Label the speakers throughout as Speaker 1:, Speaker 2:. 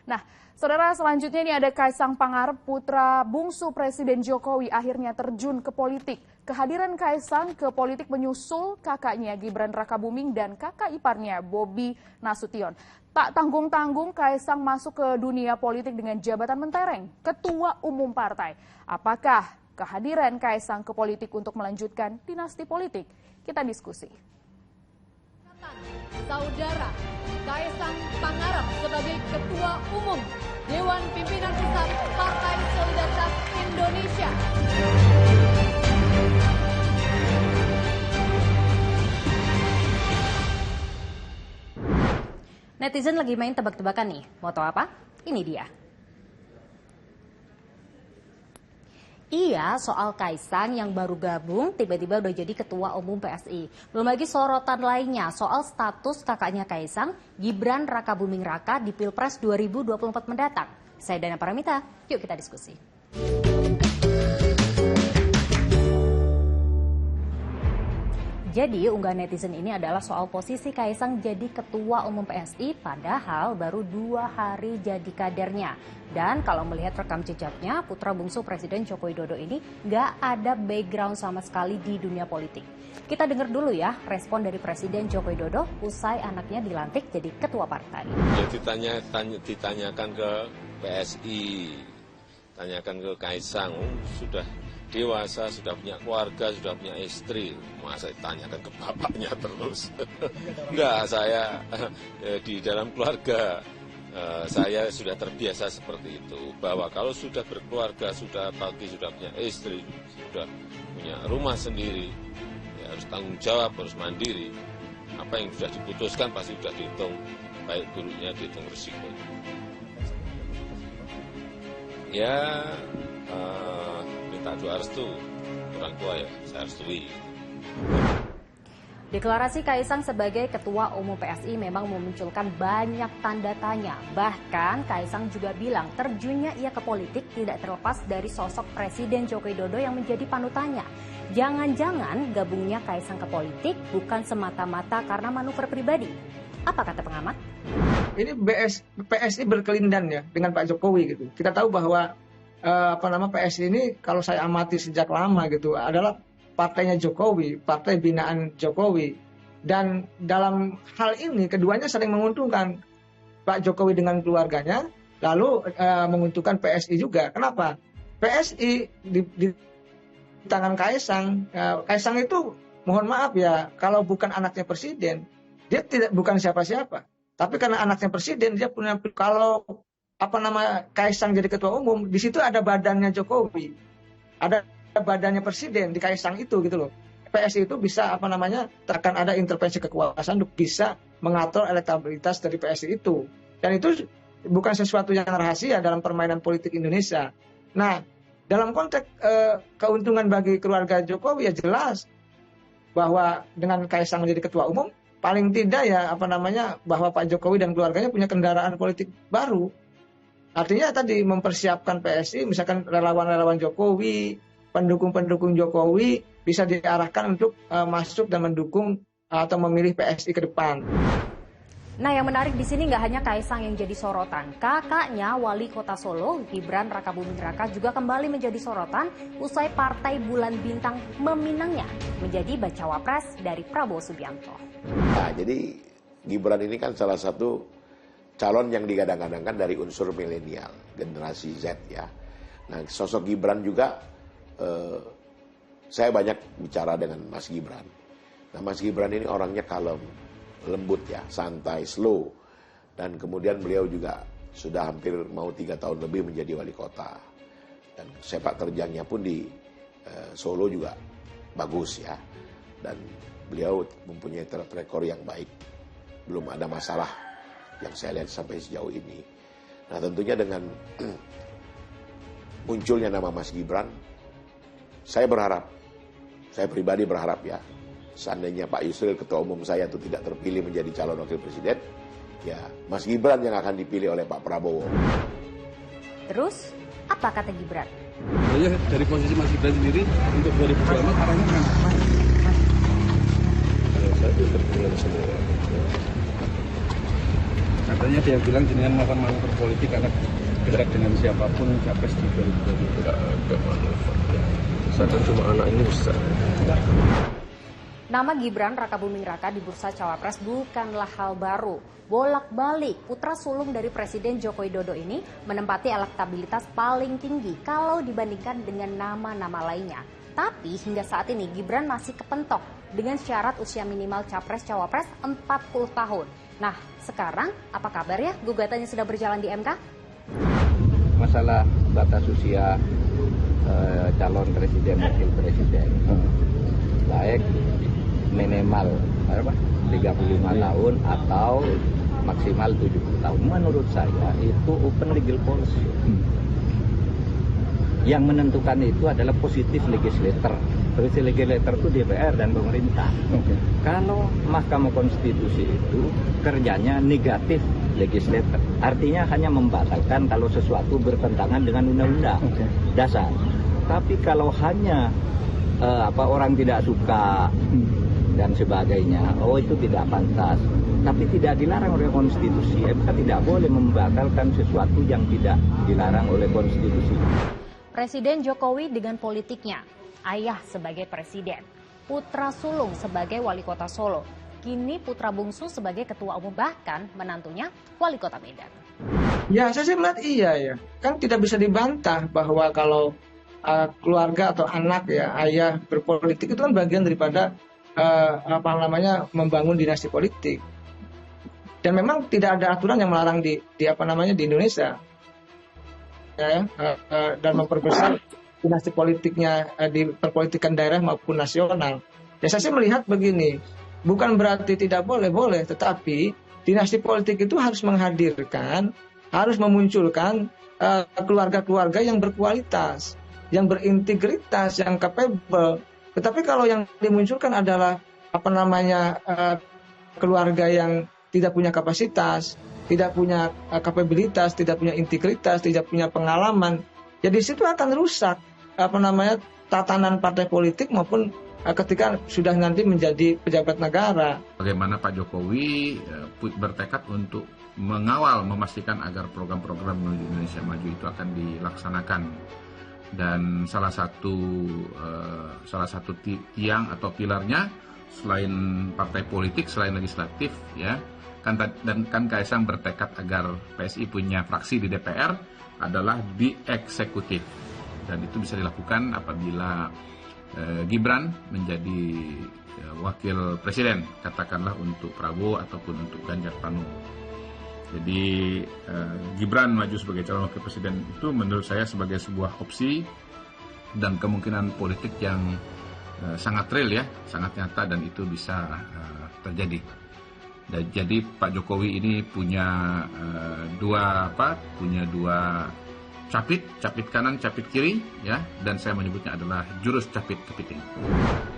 Speaker 1: Nah, saudara, selanjutnya ini ada Kaisang Pangarep, putra bungsu Presiden Jokowi akhirnya terjun ke politik. Kehadiran Kaisang ke politik menyusul kakaknya Gibran Rakabuming dan kakak iparnya Bobi Nasution. Tak tanggung-tanggung, Kaisang masuk ke dunia politik dengan jabatan mentereng, Ketua Umum Partai. Apakah kehadiran Kaisang ke politik untuk melanjutkan dinasti politik? Kita diskusi.
Speaker 2: Saudara Kaisang Pangarep sebagai Ketua Umum Dewan Pimpinan Pusat Partai Solidaritas Indonesia.
Speaker 3: Netizen lagi main tebak-tebakan nih, mau tahu apa? Ini dia. Iya, soal Kaisang yang baru gabung tiba-tiba udah jadi Ketua Umum PSI. Belum lagi sorotan lainnya soal status kakaknya Kaisang, Gibran Rakabuming Raka di Pilpres 2024 mendatang. Saya Dana Paramita, yuk kita diskusi. Jadi unggahan netizen ini adalah soal posisi Kaisang jadi Ketua Umum PSI padahal baru 2 hari jadi kadernya. Dan kalau melihat rekam jejaknya, putra bungsu Presiden Joko Widodo ini nggak ada background sama sekali di dunia politik. Kita dengar dulu ya respon dari Presiden Joko Widodo usai anaknya dilantik jadi ketua partai.
Speaker 4: Ya ditanyakan ke PSI, tanyakan ke Kaisang, sudah dewasa, sudah punya keluarga, sudah punya istri. Masa ditanyakan ke bapaknya terus? Enggak, saya di dalam keluarga saya sudah terbiasa seperti itu. Bahwa kalau sudah berkeluarga, sudah punya istri, sudah punya rumah sendiri, ya harus tanggung jawab, harus mandiri. Apa yang sudah diputuskan pasti sudah dihitung, baik buruknya dihitung risiko. Ya, minta doa restu orang tua ya, saya restui.
Speaker 3: Deklarasi Kaisang sebagai Ketua Umum PSI memang memunculkan banyak tanda tanya. Bahkan Kaisang juga bilang terjunnya ia ke politik tidak terlepas dari sosok Presiden Joko Widodo yang menjadi panutannya. Jangan-jangan gabungnya Kaisang ke politik bukan semata-mata karena manuver pribadi. Apa kata pengamat?
Speaker 5: Ini PSI berkelindan ya dengan Pak Jokowi gitu. Kita tahu bahwa PSI ini kalau saya amati sejak lama gitu adalah partainya Jokowi, partai binaan Jokowi. Dan dalam hal ini keduanya saling menguntungkan. Pak Jokowi dengan keluarganya, lalu menguntungkan PSI juga. Kenapa? PSI di tangan Kaisang. Kaisang itu mohon maaf ya, kalau bukan anaknya presiden, dia bukan siapa-siapa. Tapi karena anaknya presiden, dia punya, kalau Kaisang jadi ketua umum, di situ ada badannya Jokowi, ada badannya presiden di Kaisang itu gitu loh. PSI itu bisa akan ada intervensi kekuasaan untuk bisa mengatur elektabilitas dari PSI itu. Dan itu bukan sesuatu yang rahasia dalam permainan politik Indonesia. Nah, dalam konteks keuntungan bagi keluarga Jokowi ya jelas bahwa dengan Kaisang menjadi ketua umum, paling tidak ya bahwa Pak Jokowi dan keluarganya punya kendaraan politik baru. Artinya tadi mempersiapkan PSI, misalkan relawan-relawan Jokowi, pendukung-pendukung Jokowi bisa diarahkan untuk masuk dan mendukung atau memilih PSI ke depan.
Speaker 3: Nah, yang menarik di sini nggak hanya Kaisang yang jadi sorotan. Kakaknya Wali Kota Solo, Gibran Rakabuming Raka juga kembali menjadi sorotan usai Partai Bulan Bintang meminangnya menjadi bacawa pres dari Prabowo Subianto.
Speaker 6: Nah, jadi Gibran ini kan salah satu calon yang digadang-gadangkan dari unsur milenial, generasi Z ya. Nah, sosok Gibran juga, saya banyak bicara dengan Mas Gibran. Nah, Mas Gibran ini orangnya kalem, lembut ya, santai, slow. Dan kemudian beliau juga sudah hampir mau 3 tahun lebih menjadi wali kota. Dan sepak terjangnya pun di Solo juga bagus ya. Dan beliau mempunyai track record yang baik. Belum ada masalah yang saya lihat sampai sejauh ini. Nah, tentunya dengan munculnya nama Mas Gibran, saya pribadi berharap ya, seandainya Pak Yusril ketua umum saya itu tidak terpilih menjadi calon wakil presiden, ya Mas Gibran yang akan dipilih oleh Pak Prabowo.
Speaker 3: Terus, apa kata Gibran?
Speaker 7: Ya, dari posisi Mas Gibran sendiri untuk 2024 arahnya mana? Saya terpilih semua. Katanya dia bilang jenengan melakukan manuver politik karena bergerak dengan siapapun capres di 2022.
Speaker 4: Tidak ada manuver. Saya kan cuma anak ini besar.
Speaker 3: Nama Gibran Rakabuming Raka di bursa cawapres bukanlah hal baru. Bolak-balik, putra sulung dari Presiden Joko Widodo ini menempati elektabilitas paling tinggi kalau dibandingkan dengan nama-nama lainnya. Tapi hingga saat ini Gibran masih kepentok dengan syarat usia minimal capres-cawapres 40 tahun. Nah, sekarang apa kabar ya gugatannya sudah berjalan di MK?
Speaker 8: Masalah batas usia calon presiden wakil presiden baik minimal 35 tahun atau maksimal 70 tahun. Menurut saya itu open legal policy. Yang menentukan itu adalah positif legislator. Positif legislator itu DPR dan pemerintah. Kalau Mahkamah Konstitusi itu kerjanya negatif legislator. Artinya hanya membatalkan kalau sesuatu bertentangan dengan undang-undang dasar. Tapi kalau hanya orang tidak suka dan sebagainya, itu tidak pantas. Tapi tidak dilarang oleh konstitusi. MK tidak boleh membatalkan sesuatu yang tidak dilarang oleh konstitusi.
Speaker 3: Presiden Jokowi dengan politiknya, ayah sebagai presiden, putra sulung sebagai wali kota Solo, kini putra bungsu sebagai ketua umum, bahkan menantunya wali kota Medan.
Speaker 5: Ya, saya sih melihat iya ya. Kan tidak bisa dibantah bahwa kalau keluarga atau anak ya, ayah berpolitik itu kan bagian daripada membangun dinasti politik. Dan memang tidak ada aturan yang melarang di Indonesia. Dan memperbesar dinasti politiknya di perpolitikan daerah maupun nasional. Ya saya sih melihat begini, bukan berarti tidak boleh, tetapi dinasti politik itu harus menghadirkan, harus memunculkan keluarga-keluarga yang berkualitas, yang berintegritas, yang capable. Tetapi kalau yang dimunculkan adalah keluarga yang tidak punya kapasitas, tidak punya kapabilitas, tidak punya integritas, tidak punya pengalaman, ya di situ akan rusak tatanan partai politik maupun ketika sudah nanti menjadi pejabat negara.
Speaker 9: Bagaimana Pak Jokowi bertekad untuk mengawal, memastikan agar program-program menuju Indonesia Maju itu akan dilaksanakan. Dan salah satu tiang atau pilarnya selain partai politik, selain legislatif, ya. Kan Kaisang bertekad agar PSI punya fraksi di DPR adalah di eksekutif, dan itu bisa dilakukan apabila Gibran menjadi wakil presiden, katakanlah untuk Prabowo ataupun untuk Ganjar Pranowo. Jadi Gibran maju sebagai calon wakil presiden itu menurut saya sebagai sebuah opsi dan kemungkinan politik yang sangat real ya, sangat nyata, dan itu bisa terjadi. Dan jadi Pak Jokowi ini punya dua capit kanan, capit kiri, ya, dan saya menyebutnya adalah jurus capit kepiting.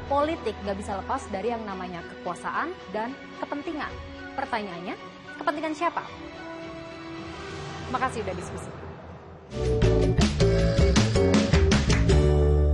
Speaker 3: Politik gak bisa lepas dari yang namanya kekuasaan dan kepentingan. Pertanyaannya, kepentingan siapa? Makasih udah diskusi.